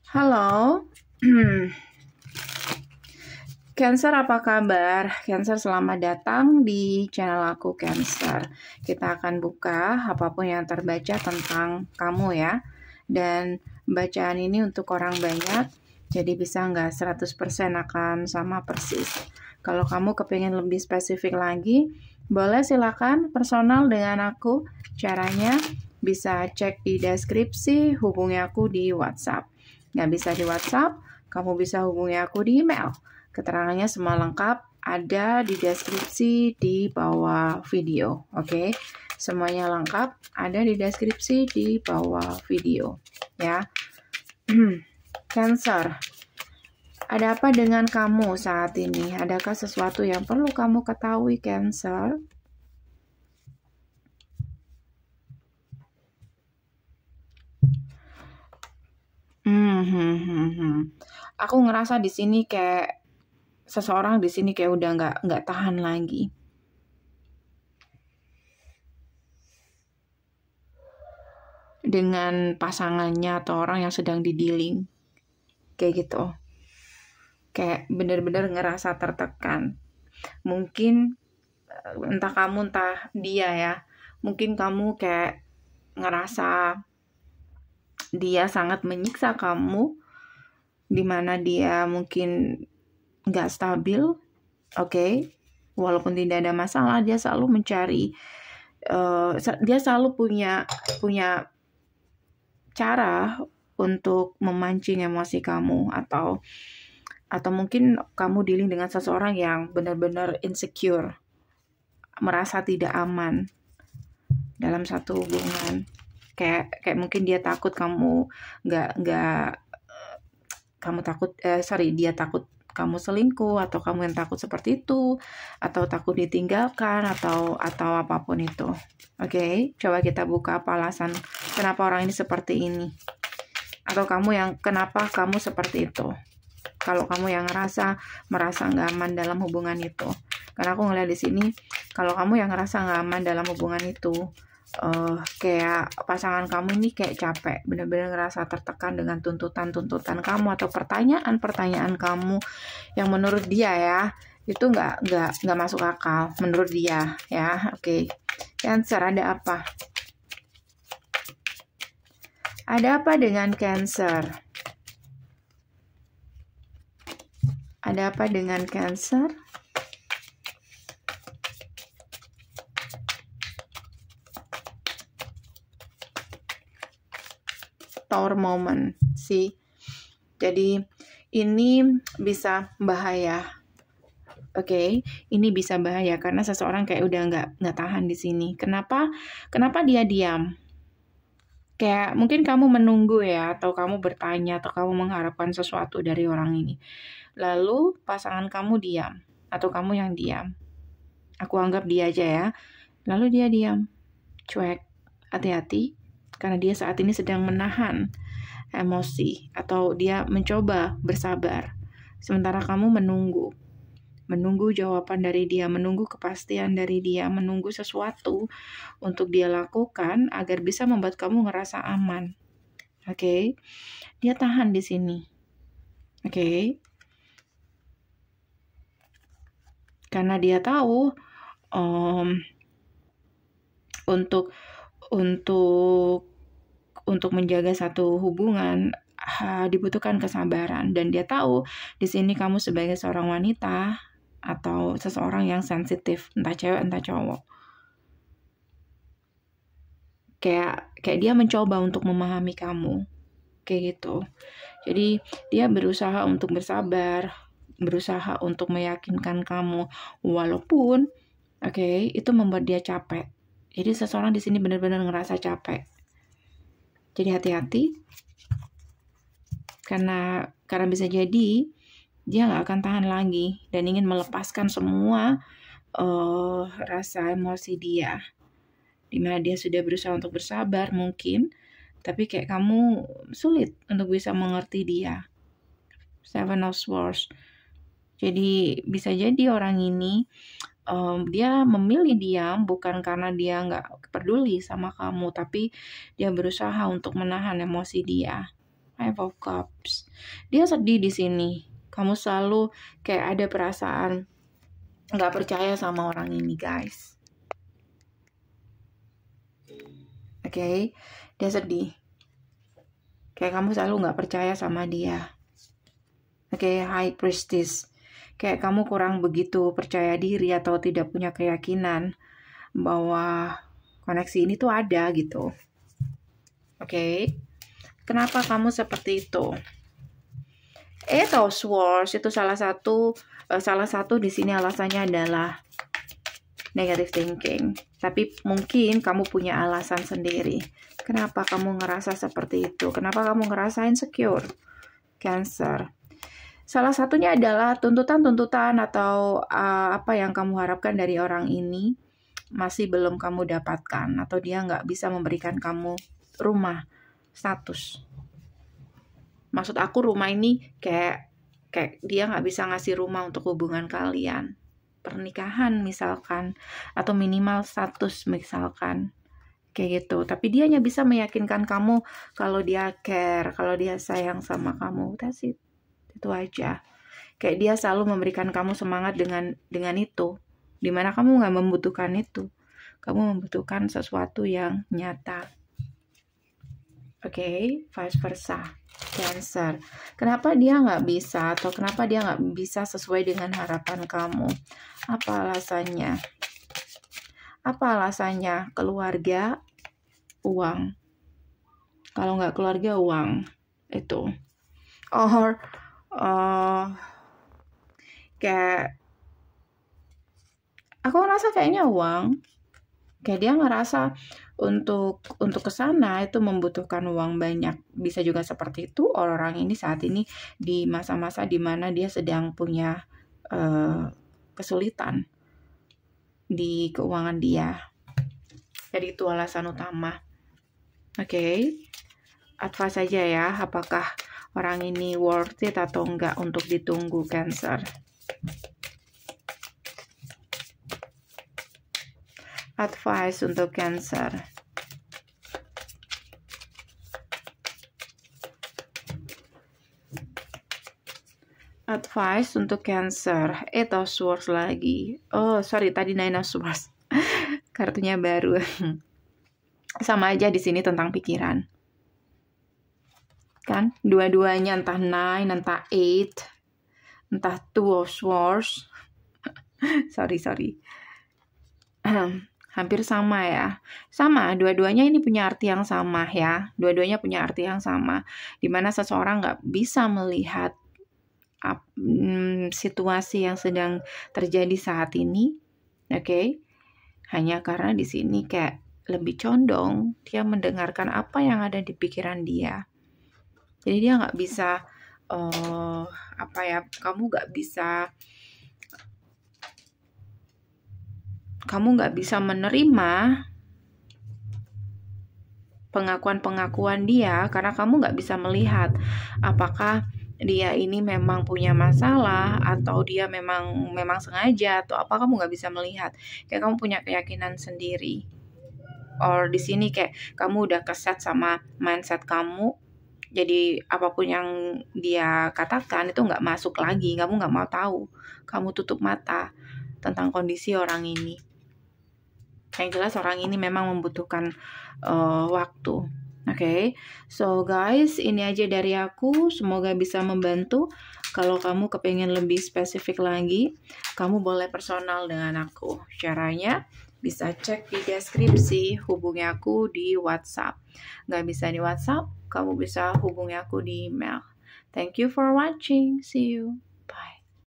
Halo, Cancer apa kabar? Cancer selamat datang di channel aku Cancer. Kita akan buka apapun yang terbaca tentang kamu ya. Dan bacaan ini untuk orang banyak, jadi bisa nggak 100% akan sama persis. Kalau kamu kepingin lebih spesifik lagi, boleh silakan personal dengan aku. Caranya bisa cek di deskripsi, hubungi aku di WhatsApp. Nggak bisa di WhatsApp, kamu bisa hubungi aku di email. Keterangannya semua lengkap ada di deskripsi di bawah video. Oke, semuanya lengkap ada di deskripsi di bawah video ya. Cancer, ada apa dengan kamu saat ini? Adakah sesuatu yang perlu kamu ketahui, Cancer? Aku ngerasa di sini kayak seseorang di sini kayak udah nggak tahan lagi. Dengan pasangannya atau orang yang sedang didealing. Kayak gitu. Kayak bener-bener ngerasa tertekan. Mungkin entah kamu entah dia ya. Mungkin kamu kayak ngerasa dia sangat menyiksa kamu. Dimana dia mungkin nggak stabil. Oke. Walaupun tidak ada masalah, dia selalu mencari. Dia selalu punya cara untuk memancing emosi kamu atau mungkin kamu dealing dengan seseorang yang benar-benar insecure, merasa tidak aman dalam satu hubungan. Kayak mungkin dia takut kamu dia takut kamu selingkuh, atau kamu yang takut seperti itu, atau takut ditinggalkan, atau apapun itu. Oke, coba kita buka apa alasan kenapa orang ini seperti ini, atau kenapa kamu seperti itu. Kalau kamu yang merasa nggak aman dalam hubungan itu, karena aku ngeliat di sini, kalau kamu yang ngerasa nggak aman dalam hubungan itu, kayak pasangan kamu ini kayak capek, benar-benar ngerasa tertekan dengan tuntutan kamu atau pertanyaan kamu yang menurut dia ya itu nggak masuk akal menurut dia ya. Oke. Cancer, ada apa? Ada apa dengan Cancer? Ada apa dengan Cancer? Tower moment sih. Jadi ini bisa bahaya. Oke, ini bisa bahaya karena seseorang kayak udah nggak tahan di sini. Kenapa dia diam? Kayak mungkin kamu menunggu ya, atau kamu bertanya, atau kamu mengharapkan sesuatu dari orang ini. Lalu pasangan kamu diam, atau kamu yang diam. Aku anggap dia aja ya. Lalu dia diam, cuek. Hati-hati, karena dia saat ini sedang menahan emosi, atau dia mencoba bersabar. Sementara kamu menunggu jawaban dari dia, menunggu kepastian dari dia, menunggu sesuatu untuk dia lakukan agar bisa membuat kamu ngerasa aman. Oke. Dia tahan di sini. Oke. Karena dia tahu untuk menjaga satu hubungan dibutuhkan kesabaran, dan dia tahu di sini kamu sebagai seorang wanita atau seseorang yang sensitif, entah cewek entah cowok. Kayak dia mencoba untuk memahami kamu. Kayak gitu. Jadi dia berusaha untuk bersabar, berusaha untuk meyakinkan kamu, walaupun itu membuat dia capek. Jadi seseorang di sini benar-benar ngerasa capek. Jadi hati-hati, karena bisa jadi dia nggak akan tahan lagi dan ingin melepaskan semua rasa emosi dia. Dimana dia sudah berusaha untuk bersabar mungkin, tapi kayak kamu sulit untuk bisa mengerti dia. Seven of Swords. Jadi bisa jadi orang ini dia memilih diam bukan karena dia nggak peduli sama kamu, tapi dia berusaha untuk menahan emosi dia. Five of Cups. Dia sedih di sini. Kamu selalu kayak ada perasaan nggak percaya sama orang ini, guys. Oke, dia sedih. Kayak kamu selalu nggak percaya sama dia. Oke, High Priestess. Kayak kamu kurang begitu percaya diri atau tidak punya keyakinan bahwa koneksi ini tuh ada gitu. Oke. Kenapa kamu seperti itu? Eight of Swords itu salah satu di sini alasannya adalah negative thinking. Tapi mungkin kamu punya alasan sendiri. Kenapa kamu ngerasa seperti itu? Kenapa kamu ngerasa insecure? Cancer. Salah satunya adalah tuntutan-tuntutan atau apa yang kamu harapkan dari orang ini masih belum kamu dapatkan, atau dia nggak bisa memberikan kamu rumah, status. Maksud aku rumah ini kayak dia nggak bisa ngasih rumah untuk hubungan kalian, pernikahan misalkan, atau minimal status misalkan, kayak gitu. Tapi dia hanya bisa meyakinkan kamu kalau dia care, kalau dia sayang sama kamu. That's it. Itu aja. Kayak dia selalu memberikan kamu semangat dengan itu, dimana kamu nggak membutuhkan itu. Kamu membutuhkan sesuatu yang nyata. Oke, vice versa. Cancer. Kenapa dia nggak bisa, atau kenapa dia nggak bisa sesuai dengan harapan kamu? Apa alasannya? Keluarga, uang. Kalau nggak keluarga, uang. Itu. Or kayak aku ngerasa kayaknya uang. Kayak dia ngerasa untuk kesana itu membutuhkan uang banyak. Bisa juga seperti itu. Orang ini saat ini di masa-masa dimana dia sedang punya kesulitan di keuangan dia. Jadi itu alasan utama. Oke. Advice saja ya, apakah orang ini worth it atau enggak untuk ditunggu, Cancer. Advice untuk Cancer. Advice untuk Cancer. Eight of Swords lagi. Oh, sorry, tadi Nine of Swords. Kartunya baru. Sama aja di sini tentang pikiran. Kan? Dua-duanya entah 9, entah 8, entah 2 of Swords. sorry. Hampir sama ya. Sama, dua-duanya ini punya arti yang sama ya. Dua-duanya punya arti yang sama. Dimana seseorang nggak bisa melihat situasi yang sedang terjadi saat ini. Oke. Hanya karena di sini kayak lebih condong dia mendengarkan apa yang ada di pikiran dia. Jadi dia nggak bisa kamu nggak bisa menerima pengakuan dia karena kamu nggak bisa melihat apakah dia ini memang punya masalah atau dia memang sengaja atau apa. Kamu nggak bisa melihat. Kayak kamu punya keyakinan sendiri. Or di sini kayak kamu udah keset sama mindset kamu. Jadi apapun yang dia katakan itu nggak masuk lagi. Kamu nggak mau tahu. Kamu tutup mata tentang kondisi orang ini. Yang jelas orang ini memang membutuhkan waktu. Oke, so guys, ini aja dari aku. Semoga bisa membantu. Kalau kamu kepengen lebih spesifik lagi, kamu boleh personal dengan aku. Caranya bisa cek di deskripsi, hubungi aku di WhatsApp. Nggak bisa di WhatsApp, kamu bisa hubungi aku di email. Thank you for watching. See you.